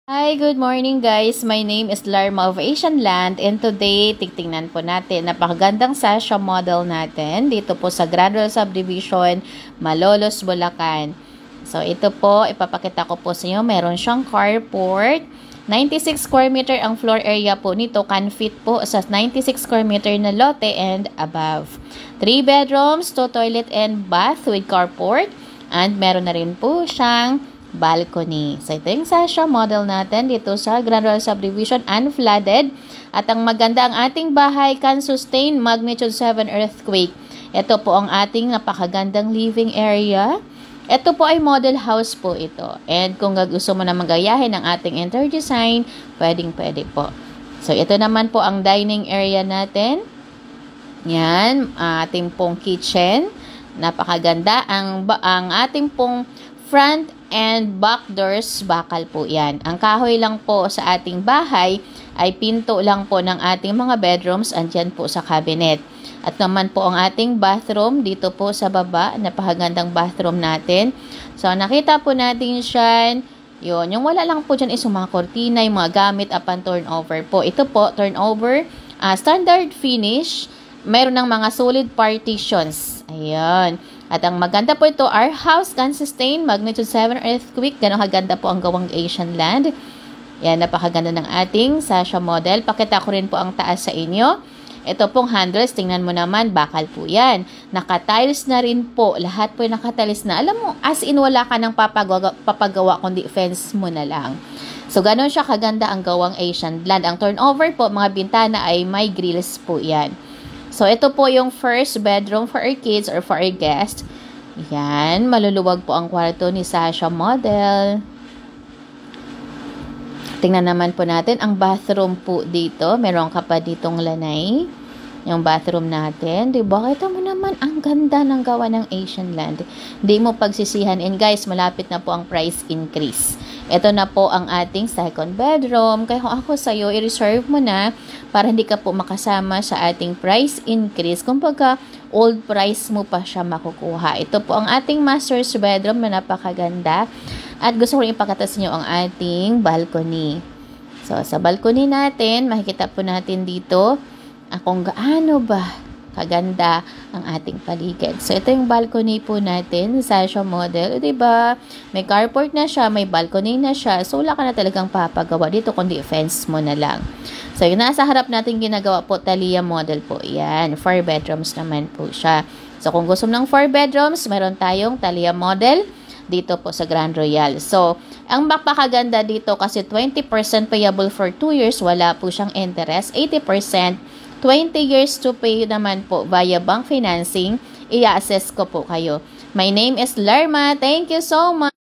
Hi, good morning guys. My name is Larma of Asian Land and today titingnan po natin napakagandang sasha model natin dito po sa Gradual Subdivision, Malolos, Bulacan. So ito po, ipapakita ko po sa inyo. Meron siyang carport. 96 square meter ang floor area po nito. Can fit po sa 96 square meter na lote and above. 3 bedrooms, 2 toilet and bath with carport. And meron na rin po siyang balcony. So, ito yung sasha model natin dito sa Gradual Subdivision, unflooded. At ang maganda, ang ating bahay can sustain magnitude 7 earthquake. Ito po ang ating napakagandang living area. Ito po ay model house po ito. And kung gusto mo na magayahin ng ating interior design, pwedeng-pwede po. So, ito naman po ang dining area natin. Yan, ating pong kitchen. Napakaganda. Ang ating pong front and back doors, bakal po yan. Ang kahoy lang po sa ating bahay ay pinto lang po ng ating mga bedrooms. Andyan po sa cabinet. At naman po ang ating bathroom dito po sa baba. Napakagandang bathroom natin. So, nakita po natin siya. Yun. Yung wala lang po dyan is yung mga kortina, yung mga gamit upon turnover po. Ito po, turnover. Standard finish. Mayroon ng mga solid partitions. Ayan. At ang maganda po ito, our house can sustain magnitude 7 earthquake. Ganun kaganda po ang gawang Asian Land. Yan, napakaganda ng ating sasha model. Pakita ko rin po ang taas sa inyo. Ito pong handles, tingnan mo naman, bakal po yan. Naka-tiles na rin po. Lahat po yung naka-tiles na. Alam mo, as in wala ka ng papagawa kundi fence mo na lang. So, ganun siya kaganda ang gawang Asian Land. Ang turnover po, mga bintana ay may grills po yan. So, ito po yung first bedroom for our kids or for our guests. Yan, maluluwag po ang kwarto ni Sasha model. Tingnan naman po natin ang bathroom po dito. Meron ka pa ditong lanay. Yung bathroom natin. Diba? Kita mo naman, ang ganda ng gawa ng Asian Land. Hindi mo pagsisihan. And guys, malapit na po ang price increase. Ito na po ang ating second bedroom. Kaya kung ako sa'yo, i-reserve mo na para hindi ka po makasama sa ating price increase. Kung pagka old price mo pa siya makukuha. Ito po ang ating master's bedroom na napakaganda. At gusto ko rin ipakita sa inyo ang ating balcony. So, sa balcony natin, makikita po natin dito kung gaano ba kaganda ang ating paligid. So, ito yung balcony po natin, Sasha model. Diba? May carport na siya, may balcony na siya. So, wala ka na talagang papagawa dito, kundi fence mo na lang. So, yung nasa harap natin ginagawa po, Thalia model po. Yan, 4 bedrooms naman po siya. So, kung gusto mo ng 4 bedrooms, meron tayong Thalia model dito po sa Grand Royal. So, ang mapakaganda dito kasi 20% payable for 2 years, wala po siyang interest. 80%, 20 years to pay naman po via bank financing. I-assess ko po kayo. My name is Larma. Thank you so much.